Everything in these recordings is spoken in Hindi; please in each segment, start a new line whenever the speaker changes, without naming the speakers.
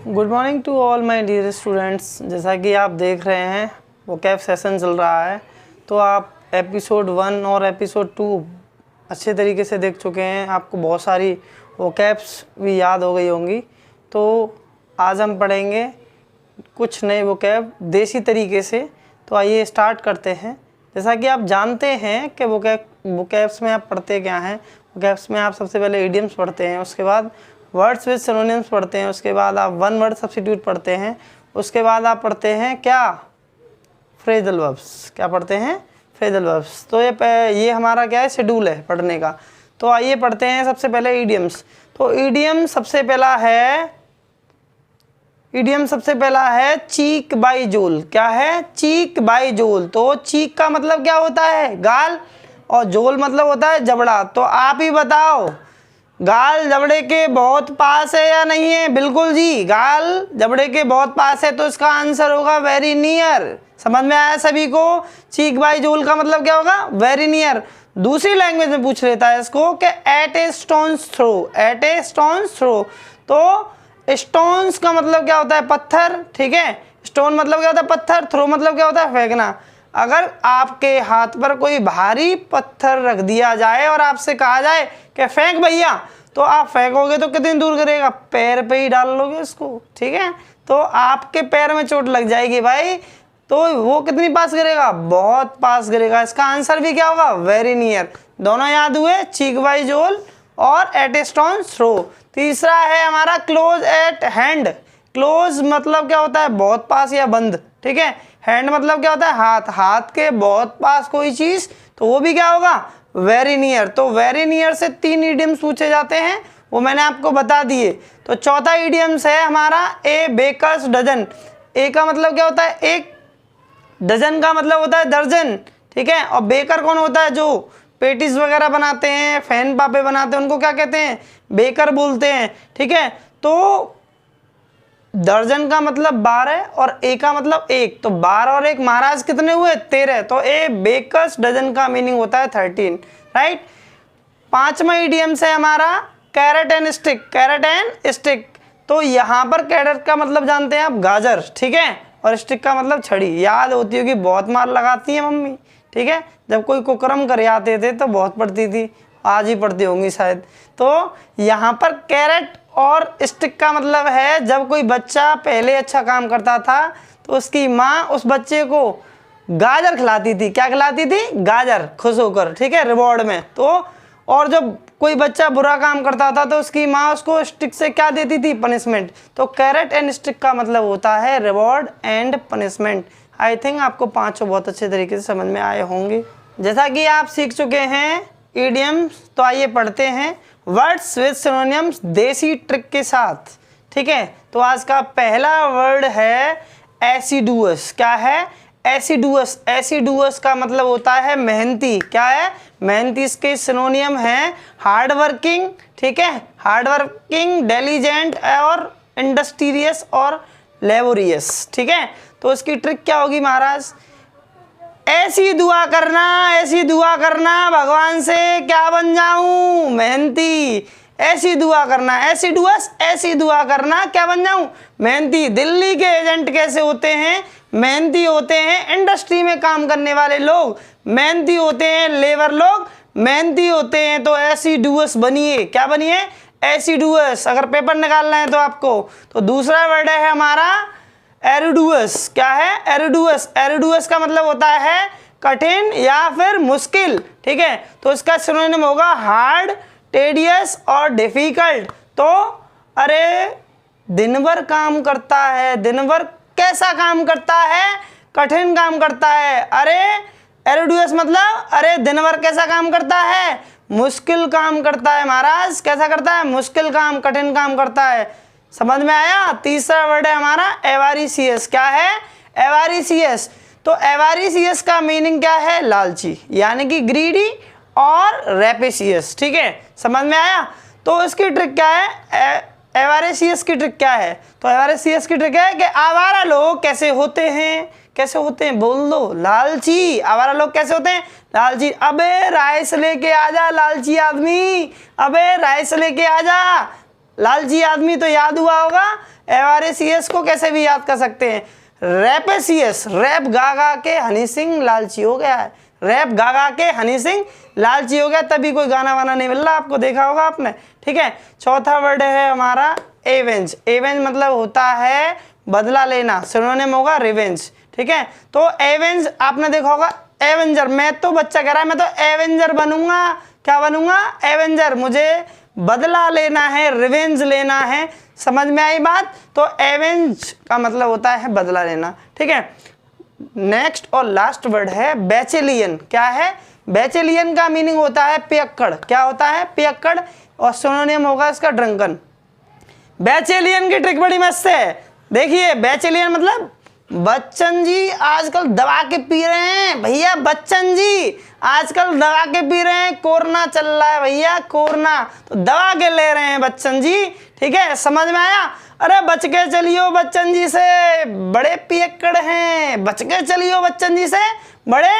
Good morning to all my dear students. जैसा कि आप देख रहे हैं वो कैप सेशन चल रहा है, तो आप एपिसोड 1 और एपिसोड 2 अच्छे तरीके से देख चुके हैं। आपको बहुत सारी वो कैप्स भी याद हो गई होंगी। तो आज हम पढ़ेंगे कुछ नए वो कैप देसी तरीके से। तो आइए स्टार्ट करते हैं। जैसा कि आप जानते हैं कि वो कैप्स में आप पढ़ते क्या हैं। वो कैप्स में आप सबसे पहले इडियम्स पढ़ते हैं, उसके बाद वर्ड्स विद सिनोनिम्स पढ़ते हैं, उसके बाद आप वन वर्ड सब्स्टिट्यूट पढ़ते हैं, उसके बाद आप पढ़ते हैं क्या, फ्रेजल वर्ब्स। क्या पढ़ते हैं? Phrasal verbs. तो ये हमारा क्या है, शेड्यूल है पढ़ने का। तो आइए पढ़ते हैं सबसे पहले इडियम्स। तो इडियम सबसे पहला है चीक बाई जोल। क्या है? चीक बाई जोल। तो चीक का मतलब क्या होता है? गाल, और जोल मतलब होता है जबड़ा। तो आप ही बताओ, गाल जबड़े के बहुत पास है या नहीं है? बिल्कुल जी, गाल जबड़े के बहुत पास है, तो इसका आंसर होगा वेरी नियर। समझ में आया सभी को? चीक बाई जोल का मतलब क्या होगा? Very near. दूसरी लैंग्वेज में पूछ लेता है इसको कि एट ए स्टोन्स थ्रो। एट ए स्टोन्स थ्रो। तो स्टोन्स का मतलब क्या होता है? पत्थर। ठीक है, स्टोन मतलब क्या होता है? पत्थर। थ्रो मतलब क्या होता है? फेंकना। अगर आपके हाथ पर कोई भारी पत्थर रख दिया जाए और आपसे कहा जाए कि फेंक भैया, तो आप फेंकोगे तो कितनी दूर गिरेगा? पैर पे ही डाल लोगे उसको। ठीक है, तो आपके पैर में चोट लग जाएगी भाई, तो वो कितनी पास गिरेगा? बहुत पास गिरेगा। इसका आंसर भी क्या होगा? Very near. दोनों याद हुए, चीक बाई जोल और एट ए स्टोन्स थ्रो। तीसरा है हमारा क्लोज एट हैंड। क्लोज मतलब क्या होता है? बहुत पास या बंद। ठीक है, हैंड मतलब क्या होता है? हाथ। हाथ के बहुत पास कोई चीज, तो वो भी क्या होगा? Very near. तो वेरी नियर से 3 इडियम्स पूछे जाते हैं, वो मैंने आपको बता दिए। तो चौथा इडियम्स है हमारा ए बेकर्स डजन। ए का मतलब क्या होता है? एक। डजन का मतलब होता है दर्जन। ठीक है, और बेकर कौन होता है? जो पेटिस वगैरह बनाते हैं, फैन पापे बनाते हैं, उनको क्या कहते हैं? बेकर बोलते हैं। ठीक है, तो दर्जन का मतलब 12 और ए का मतलब 1, तो 12 और 1 महाराज कितने हुए? 13। तो ए बेकर्स डजन का मीनिंग होता है 13। राइट। पांचवा इडियम्स है हमारा carrot and stick. Carrot and stick. तो यहाँ पर कैरेट का मतलब जानते हैं आप? गाजर। ठीक है, और स्टिक का मतलब छड़ी। याद होती होगी, बहुत मार लगाती है मम्मी। ठीक है, जब कोई कुकरम कर आते थे तो बहुत पढ़ती थी, आज ही पढ़ती होंगी शायद। तो यहाँ पर कैरेट और स्टिक का मतलब है जब कोई बच्चा पहले अच्छा काम करता था तो उसकी माँ उस बच्चे को गाजर खिलाती थी। क्या खिलाती थी? गाजर, खुश होकर। ठीक है, रिवॉर्ड में। तो और जब कोई बच्चा बुरा काम करता था तो उसकी माँ उसको स्टिक से क्या देती थी? पनिशमेंट। तो कैरेट एंड स्टिक का मतलब होता है reward and punishment. I think आपको पांचों बहुत अच्छे तरीके से समझ में आए होंगे। जैसा कि आप सीख चुके हैं इडियम्स, तो आइए पढ़ते हैं वर्ड्स विद सिनोनिम्स देसी ट्रिक के साथ। ठीक है, तो आज का पहला वर्ड है एसिडुअस। क्या है? एसिडुअस। एसिडुअस का मतलब होता है मेहनती। क्या है? मेहनती। इसके सिनोनियम है हार्ड वर्किंग। ठीक है, हार्ड वर्किंग, डेलीजेंट और इंडस्ट्रियस और लेबोरियस। ठीक है, तो इसकी ट्रिक क्या होगी महाराज? ऐसी दुआ करना भगवान से क्या बन जाऊं? मेहनती। ऐसी दुआ करना, एसिडुअस, ऐसी दुआ करना क्या बन जाऊं? मेहनती। दिल्ली के एजेंट कैसे होते हैं? मेहनती होते हैं। इंडस्ट्री में काम करने वाले लोग मेहनती होते हैं। लेबर लोग मेहनती होते हैं। तो एसिडुअस बनिए। क्या बनिए? एसिडुअस। अगर पेपर निकालना है तो आपको, तो दूसरा वर्ड है हमारा एरिडुअस। क्या है? एरिडुअस। एरिडुअस का मतलब होता है कठिन या फिर मुश्किल। ठीक है, तो इसका सिनोनिम होगा हार्ड, टेडियस और डिफिकल्ट। तो अरे दिन भर काम करता है, दिन भर कैसा काम करता है? कठिन काम करता है। अरे एरिडुअस मतलब अरे दिन भर कैसा काम करता है? मुश्किल काम करता है महाराज। कैसा करता है? मुश्किल काम, कठिन काम करता है। समझ में आया? तीसरा वर्ड है हमारा एवारिसियस। क्या है? एवारिसियस। तो एवारिसियस का मीनिंग क्या है? लालची, यानी कि ग्रीडी और रेपिशियस। ठीक है, समझ में आया? तो इसकी ट्रिक क्या है? एवारिसियस की ट्रिक क्या है? तो एवारिसियस की ट्रिक है कि आवारा लोग कैसे होते हैं? कैसे होते हैं? बोल दो। लालची। आवारा लोग कैसे होते हैं? लालची। अबे राइस लेके आजा लालची आदमी, अबे राइस लेके आजा। लालची आदमी तो याद हुआ होगा, एवारेसियस को कैसे भी याद कर सकते हैं, रैपेसियस, रैप गा गा के हनी सिंह लालची हो गया है, रैप गा गा के हनी सिंह लालची हो गया, तभी कोई गाना वाना नहीं मिल रहा आपको, देखा होगा आपने। ठीक है, चौथा वर्ड है हमारा एवेंज। एवेंज मतलब होता है बदला लेना, सिनोनिम होगा रिवेंज। ठीक है, तो एवेंज आपने देखा होगा एवेंजर, मैं तो बच्चा कह रहा है मैं तो एवेंजर बनूंगा, क्या बनूंगा, एवेंजर, मुझे बदला लेना है, रिवेंज लेना है, समझ में आई बात। तो एवेंज का मतलब होता है बदला लेना। ठीक है, नेक्स्ट और लास्ट वर्ड है बैचेलियन। क्या है, बैचेलियन का मीनिंग होता है पियक्कड़। क्या होता है, पियक्कड़, और सिनोनिम होगा इसका ड्रंकन। बैचेलियन की ट्रिक बड़ी मस्त है, देखिए बैचेलियन मतलब बच्चन जी आजकल दबा के पी रहे हैं भैया, बच्चन जी आजकल दबा के पी रहे हैं, कोरोना चल रहा है भैया, कोरोना, तो दबा के ले रहे हैं बच्चन जी। ठीक है, समझ में आया, अरे बच के चलियो बच्चन जी से, बड़े पियक्कड़ हैं, बच के चलियो बच्चन जी से, बड़े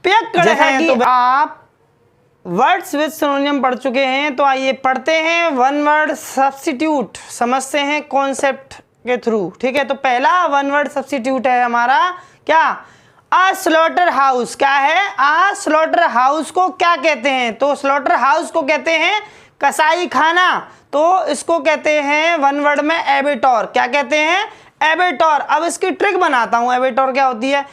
पियक्कड़ हैं। तो आप वर्ड्स विद सिनोनिम पढ़ चुके हैं, तो आइए पढ़ते हैं वन वर्ड सब्स्टिट्यूट, समझते हैं कॉन्सेप्ट के थ्रू। ठीक है, तो पहला वन वर्ड सब्स्टिट्यूट है हमारा क्या, आ स्लॉटर हाउस। क्या है, आ स्लॉटर हाउस को क्या कहते हैं, तो स्लॉटर हाउस को कहते हैं कसाई खाना, तो इसको कहते हैं वन वर्ड में एबेटोर। क्या कहते हैं, एबेटोर। अब इसकी ट्रिक बनाता हूं, एबेटोर क्या होती है।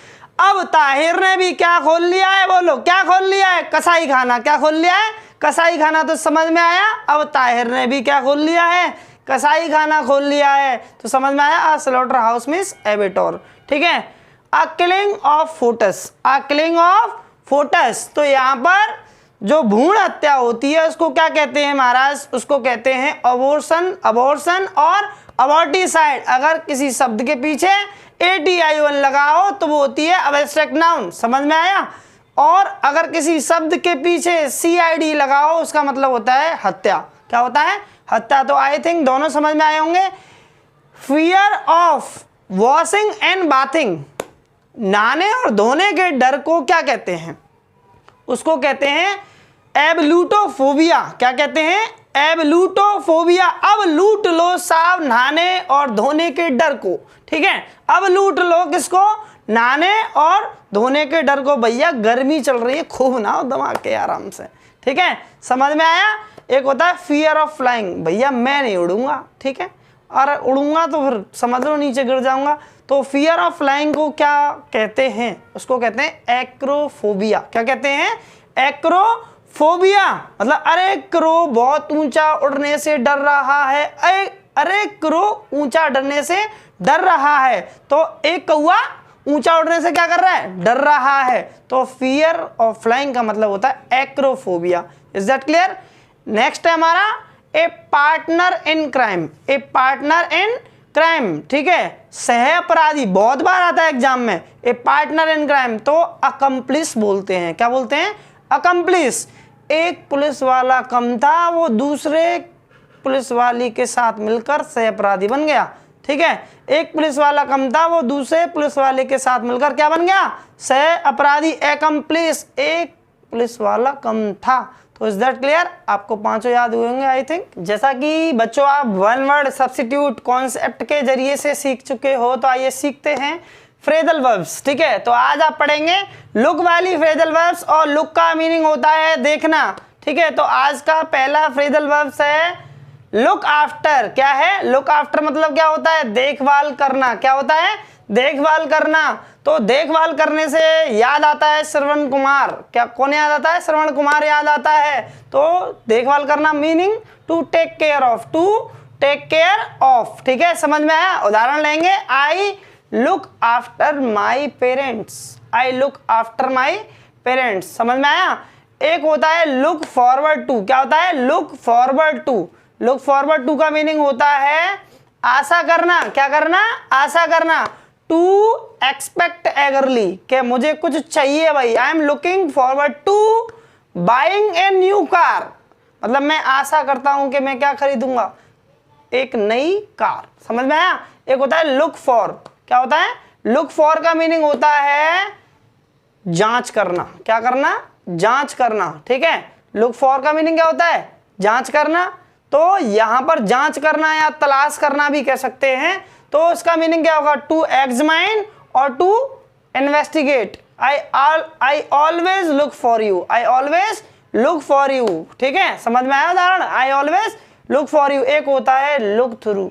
अब ताहिर ने भी क्या खोल लिया है, बोलो क्या खोल लिया है, कसाई खाना। क्या खोल लिया है, कसाई खाना, तो समझ में आया। अब ताहिर ने भी क्या खोल लिया है, कसाई खाना खोल लिया है, तो समझ में आया, a slaughter house means abattoir. ठीक है, a killing of foetus, a killing of foetus, तो यहाँ पर जो भ्रूण हत्या होती है उसको क्या कहते हैं महाराज, उसको कहते हैं अबॉर्शन, अबॉर्शन और अबॉर्टिसाइड। अगर किसी शब्द के पीछे ATION लगाओ तो वो होती है एब्स्ट्रैक्ट नाउन, समझ में आया। और अगर किसी शब्द के पीछे CID लगाओ उसका मतलब होता है हत्या। क्या होता है, हत्या। तो आई थिंक दोनों समझ में आए होंगे। Fear of washing and bathing, नहाने और धोने के डर को क्या कहते हैं, उसको कहते हैं एबलूटोफोबिया। क्या कहते हैं, एबलूटोफोबिया। अब लूट लो साहब नहाने और धोने के डर को। ठीक है, अब लूट लो किसको, नहाने और धोने के डर को। भैया गर्मी चल रही है, खूब नहाओ दमा के आराम से। ठीक है, समझ में आया। एक होता है फियर ऑफ फ्लाइंग, भैया मैं नहीं उड़ूंगा। ठीक है, और उड़ूंगा तो फिर समझ लो नीचे गिर जाऊंगा। तो फियर ऑफ फ्लाइंग को क्या कहते हैं, उसको कहते हैं एक्रोफोबिया। क्या कहते हैं, एक्रोफोबिया। मतलब अरे क्रो बहुत ऊंचा उड़ने से डर रहा है, अरे क्रो ऊंचा डरने से डर रहा है। तो एक कौआ ऊंचा उड़ने से क्या कर रहा है, डर रहा है। तो फियर ऑफ फ्लाइंग का मतलब होता है acrophobia. Is that clear. Next है हमारा a partner in crime, a partner in crime. ठीक है, सह अपराधी, बहुत बार आता है एग्जाम में। ए पार्टनर इन क्राइम, तो अकम्प्लिस बोलते हैं। क्या बोलते हैं, अकम्प्लिस। एक पुलिस वाला कम था, वो दूसरे पुलिस वाली के साथ मिलकर सह अपराधी बन गया। ठीक है, एक पुलिस वाला कम था, वो दूसरे पुलिस वाले के साथ मिलकर क्या बन गया, सह अपराधी, एकम्प्लिस। एक पुलिस वाला कम था। तो इज दैट क्लियर, आपको पांचों याद हुए होंगे आई थिंक। जैसा कि बच्चों आप वन वर्ड सब्स्टिट्यूट कॉन्सेप्ट के जरिए से सीख चुके हो, तो आइए सीखते हैं फ्रेजल वर्ब्स। ठीक है, तो आज आप पढ़ेंगे लुक वाली फ्रेजल वर्ब्स, और लुक का मीनिंग होता है देखना। ठीक है, तो आज का पहला फ्रेजल वर्ब्स है लुक आफ्टर। क्या है, लुक आफ्टर मतलब क्या होता है, देखभाल करना। क्या होता है, देखभाल करना। तो देखभाल करने से याद आता है श्रवण कुमार। क्या, कौन याद आता है, श्रवण कुमार याद आता है। तो देखभाल करना meaning to take care of, to take care of. ठीक है, समझ में आया। उदाहरण लेंगे, I look after my parents, I look after my parents. समझ में आया। एक होता है लुक फॉरवर्ड टू। क्या होता है, look forward to. Look forward to का मीनिंग होता है आशा करना। क्या करना, आशा करना। टू एक्सपेक्ट एगरली, के मुझे कुछ चाहिए भाई, I am looking forward to buying a new car. मतलब मैं आशा करता हूं कि मैं क्या खरीदूंगा, एक नई कार। समझ में आया। एक होता है लुक फॉर। क्या होता है, लुक फॉर का मीनिंग होता है जांच करना। क्या करना, जांच करना। ठीक है, लुक फॉर का मीनिंग क्या होता है, जांच करना। तो यहाँ पर जांच करना या तलाश करना भी कह सकते हैं। तो इसका मीनिंग क्या होगा? टू एग्जामिन और to investigate. I always look for you, I always look for you. ठीक है, समझ में आया उदाहरण? I always look for you. एक होता है लुक थ्रू,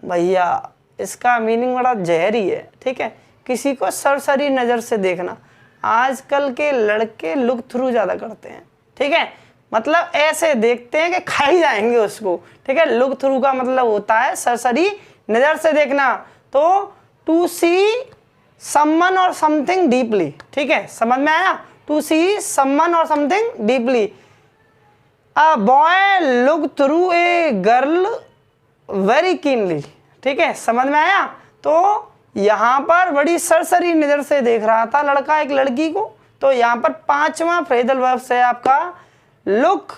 भैया इसका मीनिंग बड़ा जहरी है। ठीक है, किसी को सरसरी नज़र से देखना। आजकल के लड़के लुक थ्रू ज़्यादा करते हैं। ठीक है, मतलब ऐसे देखते हैं कि खा ही जाएंगे उसको। ठीक है, लुक थ्रू का मतलब होता है सरसरी नज़र से देखना। तो टू सी समवन और समथिंग डीपली। ठीक है, समझ में आया? टू सी समवन और something deeply. A boy look through a girl very keenly. ठीक है, समझ में आया? तो यहाँ पर बड़ी सरसरी नज़र से देख रहा था लड़का एक लड़की को। तो यहाँ पर 5वां फ्रेजल वर्ब है आपका look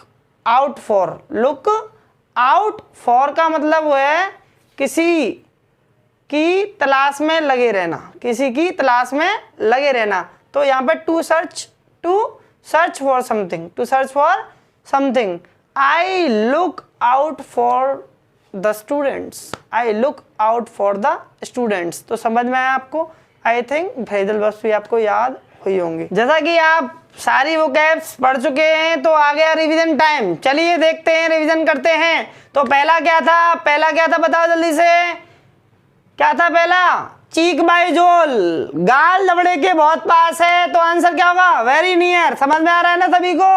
out for. Look out for का मतलब वो है किसी की तलाश में लगे रहना, किसी की तलाश में लगे रहना। तो यहाँ पे to search for something, to search for something. I look out for the students, I look out for the students. तो समझ में आया आपको? आई थिंक फ्रेजल वर्ब्स भी आपको याद हुई होंगी। जैसा कि आप सारी वोकैब्स पढ़ चुके हैं तो आ गया रिवीजन टाइम। चलिए देखते हैं, रिवीजन करते हैं। तो पहला क्या था? पहला क्या था बताओ जल्दी से, क्या था पहला? चीक बाई जोल, गाल लबड़े के बहुत पास है। तो आंसर क्या होगा? Very near. समझ में आ रहा है ना सभी को?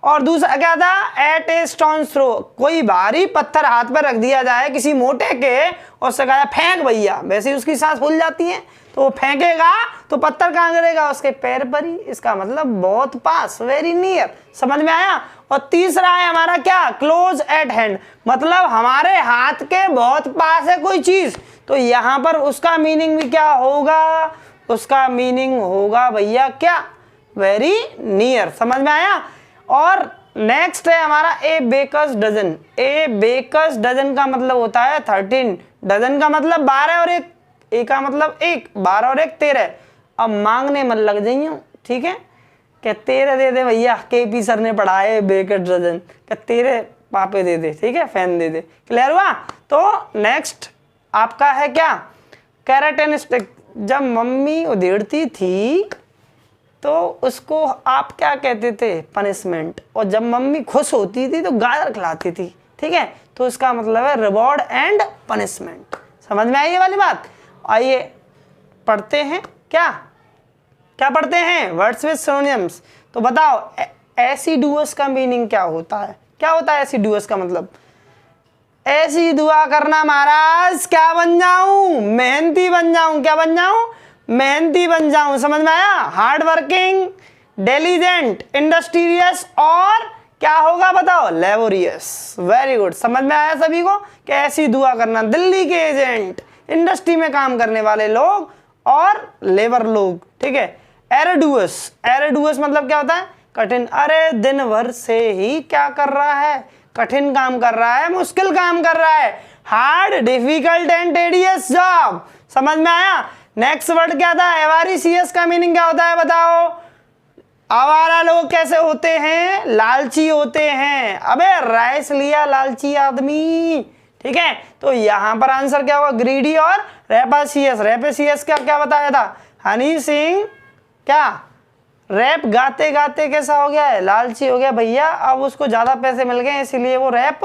और दूसरा क्या था? एट ए स्टोन थ्रो, कोई भारी पत्थर हाथ पर रख दिया जाए किसी मोटे के और उससे कहा फेंक भैया, वैसे ही उसकी सांस फूल जाती है। तो वो फेंकेगा तो पत्थर कहाँ गिरेगा? उसके पैर पर ही। इसका मतलब बहुत पास, वेरी नियर। समझ में आया? और तीसरा है हमारा क्या? क्लोज एट हैंड, मतलब हमारे हाथ के बहुत पास है कोई चीज। तो यहाँ पर उसका मीनिंग भी क्या होगा? उसका मीनिंग होगा भैया क्या? Very near. समझ में आया? और नेक्स्ट है हमारा ए बेकर्स डजन। ए बेकर्स डजन का मतलब होता है 13, डजन का मतलब 12 और एक का मतलब 1, 12 और 1 13। अब मांगने मत लग जाइए। ठीक है, क्या 13 दे दे भैया, केपी सर ने पढ़ाए बेकर डजन, क्या 13 पापे दे दे। ठीक है, फैन दे दे। क्लियर हुआ? तो नेक्स्ट आपका है क्या? कैरेटन स्टिक। जब मम्मी उधेड़ती थी तो उसको आप क्या कहते थे? पनिशमेंट। और जब मम्मी खुश होती थी तो गाजर खिलाती थी। ठीक है, तो इसका मतलब है रिवॉर्ड एंड पनिशमेंट। समझ में आई ये वाली बात? आइए पढ़ते हैं। क्या क्या पढ़ते हैं? Words with synonyms. तो बताओ एसिडुअस का मीनिंग क्या होता है? क्या होता है एसिडुअस का मतलब? ऐसी दुआ करना महाराज क्या बन जाऊं? मेहनती बन जाऊं। क्या बन जाऊं? मेहनती बन जाऊं। समझ में आया? हार्ड वर्किंग, डिलिजेंट, इंडस्ट्रियस और क्या होगा बताओ? लेबोरियस। Very good. समझ में आया सभी को? कि ऐसी दुआ करना। दिल्ली के एजेंट, इंडस्ट्री में काम करने वाले लोग और लेबर लोग। ठीक है। एरेडुअस, एरेडुअस मतलब क्या होता है? कठिन। अरे दिन भर से ही क्या कर रहा है? कठिन काम कर रहा है, मुश्किल काम कर रहा है। Hard, difficult and tedious job. समझ में आया? नेक्स्ट वर्ड क्या था? एवारिशियस का मीनिंग क्या होता है बताओ? आवारा लोग कैसे होते हैं? लालची होते हैं। अबे राइस लिया लालची आदमी। ठीक है, तो यहां पर आंसर क्या होगा? ग्रीडी और रेपासियस। रेपासियस का क्या बताया था? हनी सिंह क्या रैप गाते गाते कैसा हो गया है? लालची हो गया भैया। अब उसको ज्यादा पैसे मिल गए इसलिए वो रैप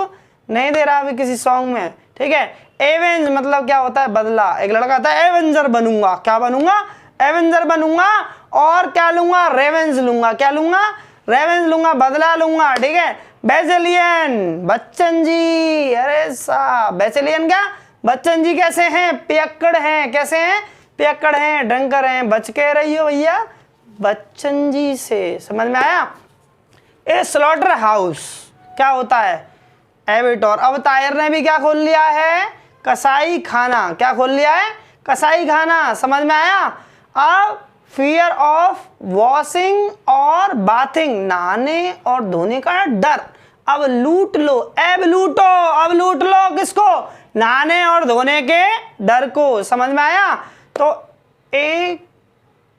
नहीं दे रहा अभी किसी सॉन्ग में। ठीक है। एवेंज मतलब क्या होता है? बदला। एक लड़का था एवेंजर बनूंगा। क्या बनूंगा? एवेंजर बनूंगा। और क्या लूंगा? रेवेंज लूंगा। क्या लूंगा? रेवेंज लूंगा, बदला लूंगा। ठीक है। बेचेलियन, बच्चन जी। अरे साहब बेचेलियन क्या? बच्चन जी कैसे हैं? पियक्कड़ हैं। कैसे हैं? पियक्कड़ हैं, ड्रंकर हैं। बच के रहियो भैया बच्चन जी से। समझ में आया? ए स्लॉटर हाउस क्या होता है? एबिटोर। अब तायर ने भी क्या खोल लिया है? कसाई खाना। क्या खोल लिया है? कसाई खाना। समझ में आया? अब फियर ऑफ वॉशिंग और बाथिंग, नहाने और धोने का डर। अब लूट लो, अब लूटो। अब लूट लो किसको? नहाने और धोने के डर को। समझ में आया? तो एक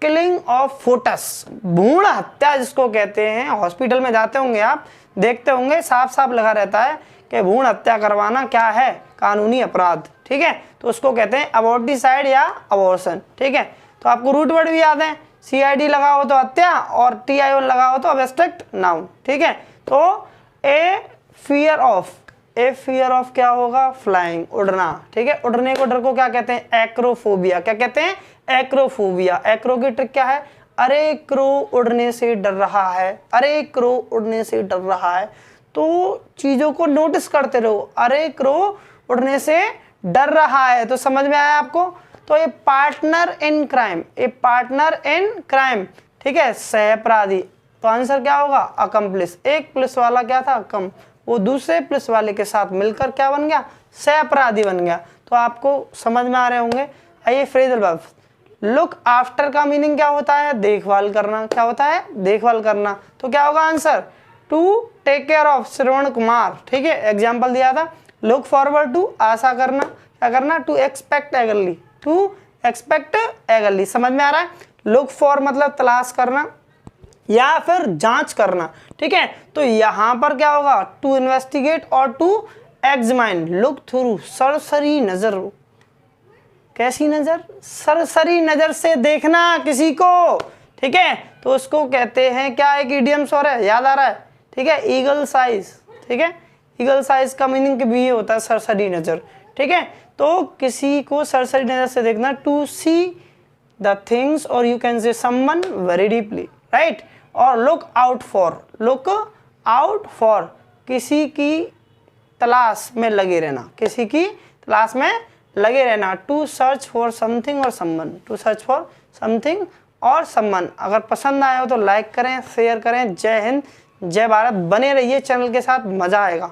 किलिंग ऑफ फोटस, भ्रूण हत्या जिसको कहते हैं। हॉस्पिटल में जाते होंगे आप, देखते होंगे साफ साफ लगा रहता है कि भ्रूण हत्या करवाना क्या है, कानूनी अपराध। ठीक है, तो उसको कहते हैं अबॉर्टिसाइड या अबॉर्शन। ठीक है, तो आपको रूट वर्ड भी याद है, CID लगा हो तो हत्या और TION लगा हो तो एब्स्ट्रैक्ट नाउन। ठीक है, तो ए फियर ऑफ क्या होगा, फ्लाइंग, उड़ना। ठीक है, उड़ने को डर को क्या कहते हैं, एक्रोफोबिया। क्या कहते हैं, एक्रोफोबिया। एक्रो की ट्रिक क्या है, अरे क्रो उड़ने से डर रहा है, अरे क्रो उड़ने से डर रहा है। तो चीजों को नोटिस करते रहो, अरे क्रो उड़ने से डर रहा है, तो समझ में आया आपको। तो ये partner in crime, a partner in crime. ठीक है, सहअपराधी। तो आंसर क्या होगा, अकम्प्लिस। एक पुलिस वाला क्या था, कम, वो दूसरे पुलिस वाले के साथ मिलकर क्या बन गया, सहअपराधी बन गया। तो आपको समझ में आ रहे होंगे। आइए फ्रेजल वर्ब। लुक आफ्टर का मीनिंग क्या होता है, देखभाल करना। क्या होता है, देखभाल करना। तो क्या होगा answer, to take care of, Shravan Kumar. ठीक है, एग्जाम्पल दिया था। लुक फॉरवर्ड टू, आशा करना। क्या करना, to expect eagerly, to expect eagerly. समझ में आ रहा है। लुक फॉर मतलब तलाश करना या फिर जांच करना। ठीक है, तो यहां पर क्या होगा, टू इन्वेस्टिगेट और टू एग्जामिन। लुक थ्रू, सरसरी नजर। कैसी नजर, सरसरी नजर से देखना किसी को। ठीक है, तो उसको कहते हैं क्या, एक इडियम्स और है, याद आ रहा है। ठीक है, ईगल साइज। ठीक है, ईगल साइज का मीनिंग भी ये होता है, सरसरी नजर। ठीक है, तो किसी को सरसरी नजर से देखना, टू सी द थिंग्स और you can see someone very deeply, right. और look out for, look out for, किसी की तलाश में लगे रहना, किसी की तलाश में लगे रहना। टू सर्च फॉर समथिंग और someone, to search for something और समवन। अगर पसंद आया हो तो लाइक करें, शेयर करें। जय हिंद, जय भारत। बने रहिए चैनल के साथ, मजा आएगा।